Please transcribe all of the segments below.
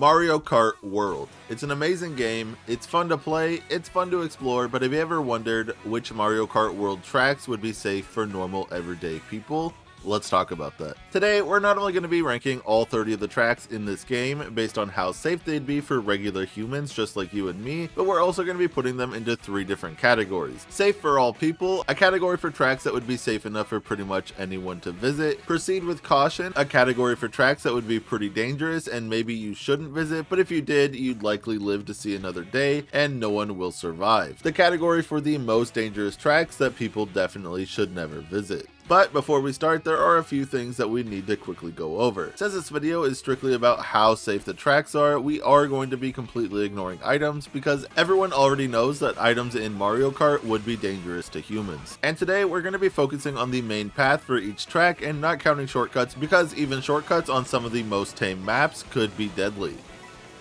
Mario Kart World. It's an amazing game, it's fun to play, it's fun to explore, but have you ever wondered which Mario Kart World tracks would be safe for normal everyday people? Let's talk about that. Today, we're not only going to be ranking all 30 of the tracks in this game based on how safe they'd be for regular humans just like you and me, but we're also going to be putting them into 3 different categories. Safe for all people, a category for tracks that would be safe enough for pretty much anyone to visit. Proceed with caution, a category for tracks that would be pretty dangerous and maybe you shouldn't visit, but if you did, you'd likely live to see another day and no one will survive. The category for the most dangerous tracks that people definitely should never visit. But before we start, there are a few things that we need to quickly go over. Since this video is strictly about how safe the tracks are, we are going to be completely ignoring items because everyone already knows that items in Mario Kart would be dangerous to humans. And today we're going to be focusing on the main path for each track and not counting shortcuts because even shortcuts on some of the most tame maps could be deadly.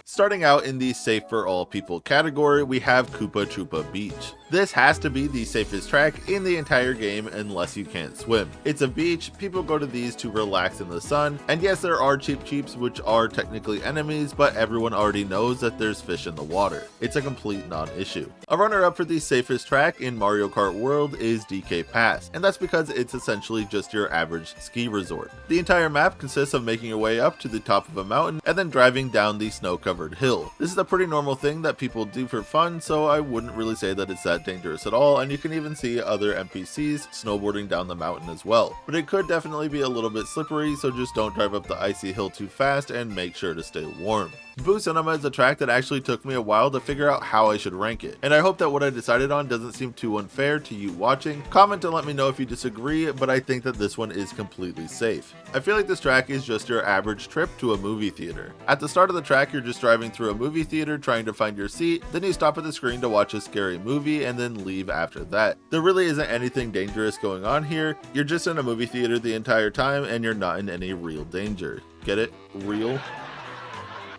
Starting out in the safe for all people category, we have Koopa Troopa Beach. This has to be the safest track in the entire game unless you can't swim. It's a beach, people go to these to relax in the sun, and yes, there are Cheep Cheeps which are technically enemies, but everyone already knows that there's fish in the water. It's a complete non-issue. A runner-up for the safest track in Mario Kart World is DK Pass, and that's because it's essentially just your average ski resort. The entire map consists of making your way up to the top of a mountain and then driving down the snow-covered hill. This is a pretty normal thing that people do for fun, so I wouldn't really say that it's that dangerous at all, and you can even see other NPCs snowboarding down the mountain as well. But it could definitely be a little bit slippery, so just don't drive up the icy hill too fast and make sure to stay warm. Boo Cinema is a track that actually took me a while to figure out how I should rank it, and I hope that what I decided on doesn't seem too unfair to you watching. Comment to let me know if you disagree, but I think that this one is completely safe. I feel like this track is just your average trip to a movie theater. At the start of the track, you're just driving through a movie theater trying to find your seat, then you stop at the screen to watch a scary movie and then leave after that. There really isn't anything dangerous going on here, you're just in a movie theater the entire time and you're not in any real danger. Get it? Real?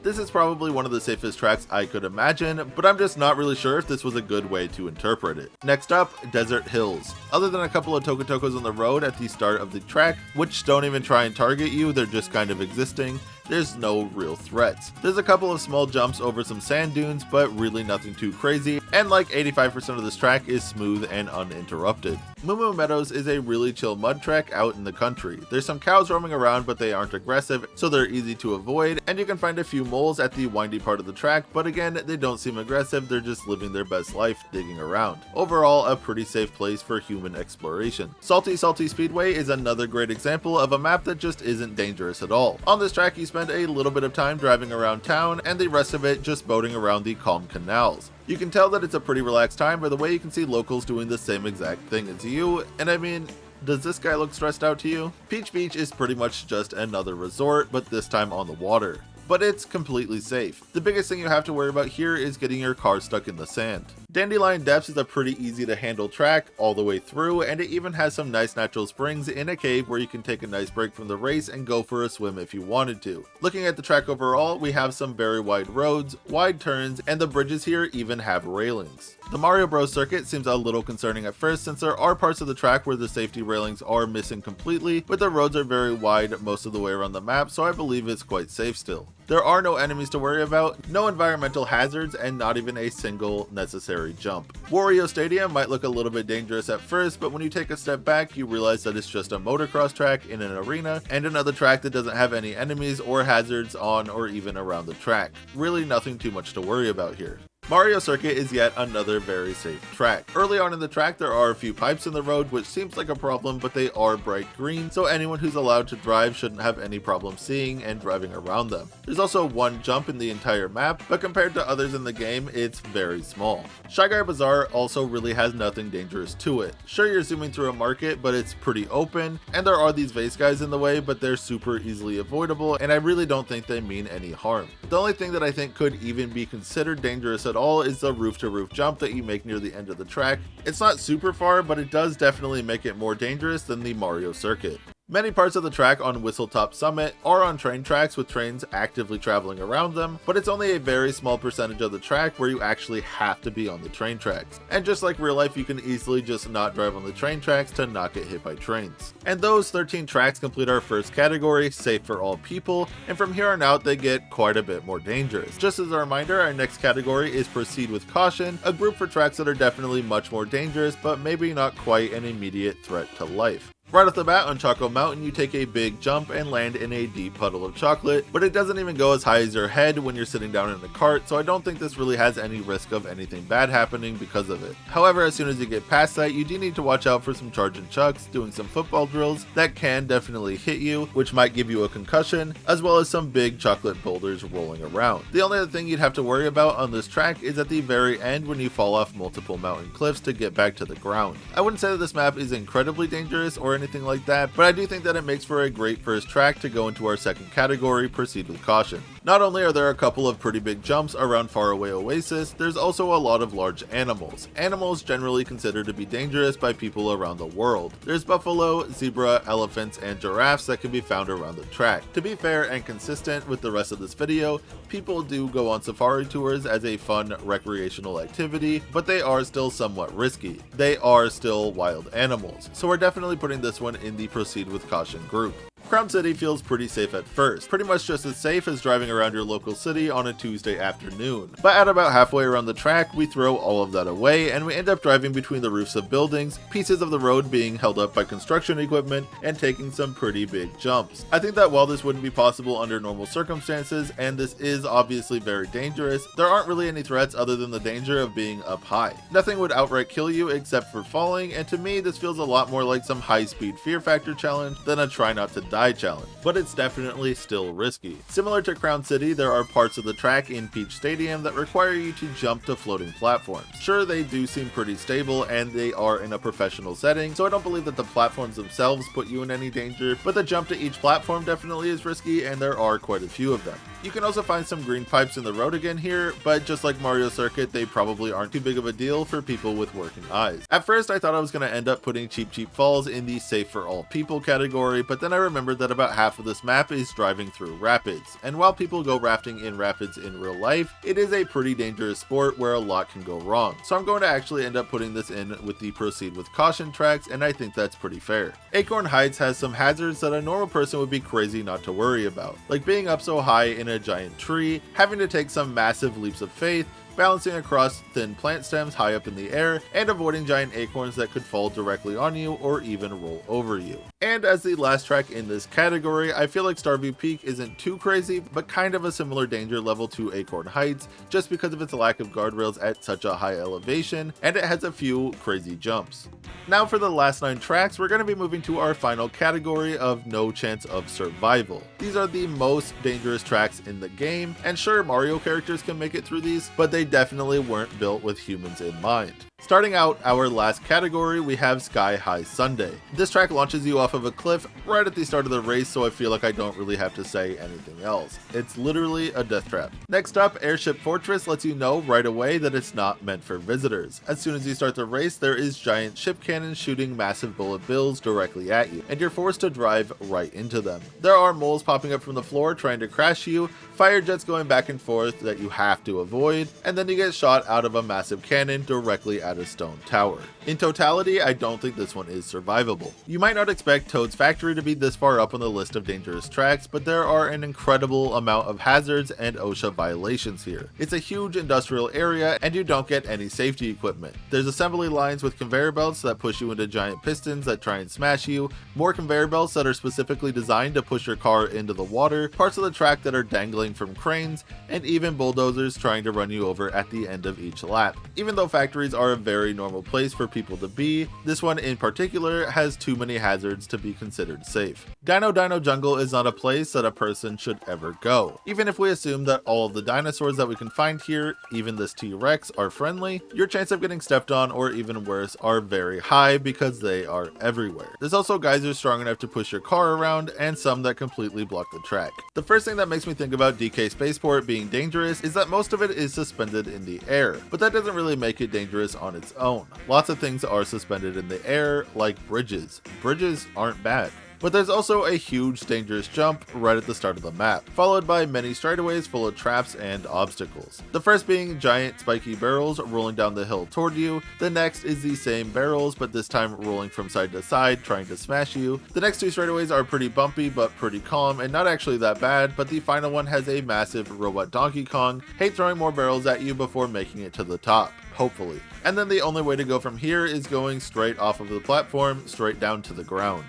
This is probably one of the safest tracks I could imagine, but I'm just not really sure if this was a good way to interpret it. Next up, Desert Hills. Other than a couple of Tokotokos on the road at the start of the track, which don't even try and target you, they're just kind of existing, there's no real threats. There's a couple of small jumps over some sand dunes, but really nothing too crazy, and like 85% of this track is smooth and uninterrupted. Moo Moo Meadows is a really chill mud track out in the country. There's some cows roaming around, but they aren't aggressive, so they're easy to avoid, and you can find a few moles at the windy part of the track, but again, they don't seem aggressive, they're just living their best life digging around. Overall, a pretty safe place for human exploration. Salty Salty Speedway is another great example of a map that just isn't dangerous at all. On this track, you spend a little bit of time driving around town, and the rest of it just boating around the calm canals. You can tell that it's a pretty relaxed time by the way you can see locals doing the same exact thing as you, and I mean, does this guy look stressed out to you? Peach Beach is pretty much just another resort, but this time on the water. But it's completely safe. The biggest thing you have to worry about here is getting your car stuck in the sand. Dandelion Depths is a pretty easy to handle track all the way through, and it even has some nice natural springs in a cave where you can take a nice break from the race and go for a swim if you wanted to. Looking at the track overall, we have some very wide roads, wide turns, and the bridges here even have railings. The Mario Bros circuit seems a little concerning at first since there are parts of the track where the safety railings are missing completely, but the roads are very wide most of the way around the map, so I believe it's quite safe still. There are no enemies to worry about, no environmental hazards, and not even a single necessary jump. Wario Stadium might look a little bit dangerous at first, but when you take a step back, you realize that it's just a motocross track in an arena, and another track that doesn't have any enemies or hazards on or even around the track. Really nothing too much to worry about here. Mario Circuit is yet another very safe track. Early on in the track, there are a few pipes in the road, which seems like a problem, but they are bright green, so anyone who's allowed to drive shouldn't have any problem seeing and driving around them. There's also one jump in the entire map, but compared to others in the game, it's very small. Shy Guy Bazaar also really has nothing dangerous to it. Sure, you're zooming through a market, but it's pretty open, and there are these vase guys in the way, but they're super easily avoidable, and I really don't think they mean any harm. The only thing that I think could even be considered dangerous at all is the roof-to-roof jump that you make near the end of the track. It's not super far, but it does definitely make it more dangerous than the Mario circuit. Many parts of the track on Whistletop Summit are on train tracks with trains actively traveling around them, but it's only a very small percentage of the track where you actually have to be on the train tracks. And just like real life, you can easily just not drive on the train tracks to not get hit by trains. And those 13 tracks complete our first category, safe for all people, and from here on out they get quite a bit more dangerous. Just as a reminder, our next category is Proceed with Caution, a group for tracks that are definitely much more dangerous, but maybe not quite an immediate threat to life. Right off the bat on Choco Mountain, you take a big jump and land in a deep puddle of chocolate, but it doesn't even go as high as your head when you're sitting down in the cart, so I don't think this really has any risk of anything bad happening because of it. However, as soon as you get past that, you do need to watch out for some charge and chucks, doing some football drills that can definitely hit you, which might give you a concussion, as well as some big chocolate boulders rolling around. The only other thing you'd have to worry about on this track is at the very end when you fall off multiple mountain cliffs to get back to the ground. I wouldn't say that this map is incredibly dangerous or anything like that, but I do think that it makes for a great first track to go into our second category, Proceed with Caution. Not only are there a couple of pretty big jumps around Faraway Oasis, there's also a lot of large animals. Animals generally considered to be dangerous by people around the world. There's buffalo, zebra, elephants, and giraffes that can be found around the track. To be fair and consistent with the rest of this video, people do go on safari tours as a fun recreational activity, but they are still somewhat risky. They are still wild animals, so we're definitely putting this one in the Proceed with Caution group. Crown City feels pretty safe at first, pretty much just as safe as driving around your local city on a Tuesday afternoon. But at about halfway around the track, we throw all of that away and we end up driving between the roofs of buildings, pieces of the road being held up by construction equipment, and taking some pretty big jumps. I think that while this wouldn't be possible under normal circumstances, and this is obviously very dangerous, there aren't really any threats other than the danger of being up high. Nothing would outright kill you except for falling, and to me this feels a lot more like some high-speed fear factor challenge than a try not to die challenge, but it's definitely still risky. Similar to Crown City, there are parts of the track in Peach Stadium that require you to jump to floating platforms. Sure, they do seem pretty stable and they are in a professional setting, so I don't believe that the platforms themselves put you in any danger, but the jump to each platform definitely is risky and there are quite a few of them. You can also find some green pipes in the road again here, but just like Mario Circuit, they probably aren't too big of a deal for people with working eyes. At first, I thought I was going to end up putting Cheap Cheap Falls in the safe for all people category, but then I remembered that about half of this map is driving through rapids, and while people go rafting in rapids in real life, it is a pretty dangerous sport where a lot can go wrong. So I'm going to actually end up putting this in with the Proceed with Caution tracks, and I think that's pretty fair. Acorn Heights has some hazards that a normal person would be crazy not to worry about, like being up so high in a giant tree, having to take some massive leaps of faith, balancing across thin plant stems high up in the air, and avoiding giant acorns that could fall directly on you or even roll over you. And as the last track in this category, I feel like Starview Peak isn't too crazy, but kind of a similar danger level to Acorn Heights, just because of its lack of guardrails at such a high elevation, and it has a few crazy jumps. Now for the last 9 tracks, we're going to be moving to our final category of No Chance of Survival. These are the most dangerous tracks in the game, and sure, Mario characters can make it through these, but they definitely weren't built with humans in mind. Starting out our last category, we have Sky High Sunday. This track launches you off of a cliff right at the start of the race, so I feel like I don't really have to say anything else. It's literally a death trap. Next up, Airship Fortress lets you know right away that it's not meant for visitors. As soon as you start the race, there is giant ship cannons shooting massive bullet bills directly at you, and you're forced to drive right into them. There are moles popping up from the floor trying to crash you, fire jets going back and forth that you have to avoid, and then you get shot out of a massive cannon directly at a stone tower. In totality, I don't think this one is survivable. You might not expect Toad's Factory to be this far up on the list of dangerous tracks, but there are an incredible amount of hazards and OSHA violations here. It's a huge industrial area and you don't get any safety equipment. There's assembly lines with conveyor belts that push you into giant pistons that try and smash you, more conveyor belts that are specifically designed to push your car into the water, parts of the track that are dangling from cranes, and even bulldozers trying to run you over at the end of each lap. Even though factories are a very normal place for people to be, this one in particular has too many hazards to be considered safe. Dino Dino Jungle is not a place that a person should ever go. Even if we assume that all of the dinosaurs that we can find here, even this T-Rex, are friendly, your chance of getting stepped on or even worse are very high because they are everywhere. There's also geysers strong enough to push your car around and some that completely block the track. The first thing that makes me think about DK Spaceport being dangerous is that most of it is suspended in the air, but that doesn't really make it dangerous on its own. Lots of things are suspended in the air, like bridges. Bridges aren't bad. But there's also a huge dangerous jump right at the start of the map, followed by many straightaways full of traps and obstacles. The first being giant spiky barrels rolling down the hill toward you, the next is the same barrels but this time rolling from side to side trying to smash you. The next two straightaways are pretty bumpy but pretty calm and not actually that bad, but the final one has a massive robot Donkey Kong, hate throwing more barrels at you before making it to the top, hopefully. And then the only way to go from here is going straight off of the platform, straight down to the ground.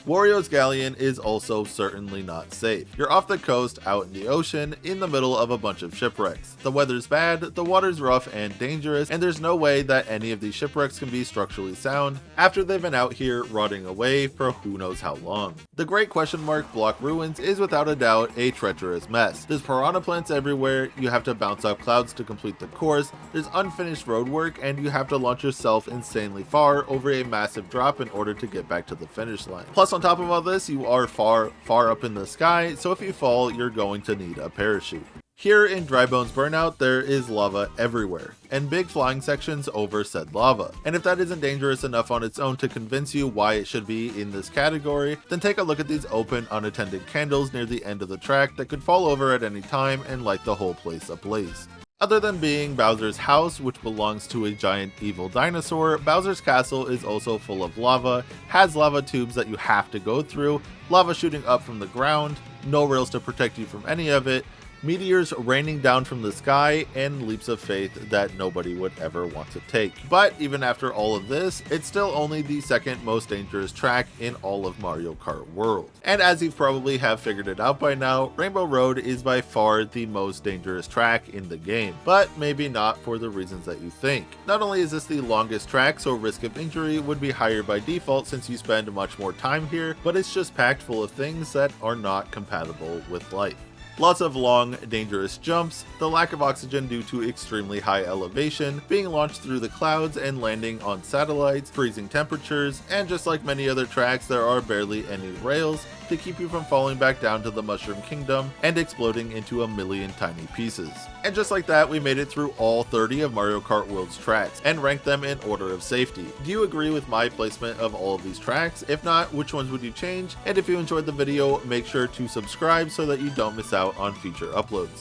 Wario's Galleon is also certainly not safe. You're off the coast, out in the ocean, in the middle of a bunch of shipwrecks. The weather's bad, the water's rough and dangerous, and there's no way that any of these shipwrecks can be structurally sound after they've been out here rotting away for who knows how long. The Great Question Mark Block Ruins is without a doubt a treacherous mess. There's piranha plants everywhere, you have to bounce off clouds to complete the course, there's unfinished road work, and you have to launch yourself insanely far over a massive drop in order to get back to the finish line. Plus, on top of all this, you are far up in the sky, so if you fall, you're going to need a parachute. Here in Drybones Burnout, there is lava everywhere, and big flying sections over said lava. And if that isn't dangerous enough on its own to convince you why it should be in this category, then take a look at these open, unattended candles near the end of the track that could fall over at any time and light the whole place ablaze. Other than being Bowser's house, which belongs to a giant evil dinosaur, Bowser's castle is also full of lava, has lava tubes that you have to go through, lava shooting up from the ground, no rails to protect you from any of it, meteors raining down from the sky, and leaps of faith that nobody would ever want to take. But even after all of this, it's still only the second most dangerous track in all of Mario Kart World. And as you probably have figured it out by now, Rainbow Road is by far the most dangerous track in the game, but maybe not for the reasons that you think. Not only is this the longest track, so risk of injury would be higher by default since you spend much more time here, but it's just packed full of things that are not compatible with life. Lots of long, dangerous jumps, the lack of oxygen due to extremely high elevation, being launched through the clouds and landing on satellites, freezing temperatures, and just like many other tracks, there are barely any rails to keep you from falling back down to the Mushroom Kingdom and exploding into a million tiny pieces. And just like that, we made it through all 30 of Mario Kart World's tracks and ranked them in order of safety. Do you agree with my placement of all of these tracks? If not, which ones would you change? And if you enjoyed the video, make sure to subscribe so that you don't miss out on future uploads.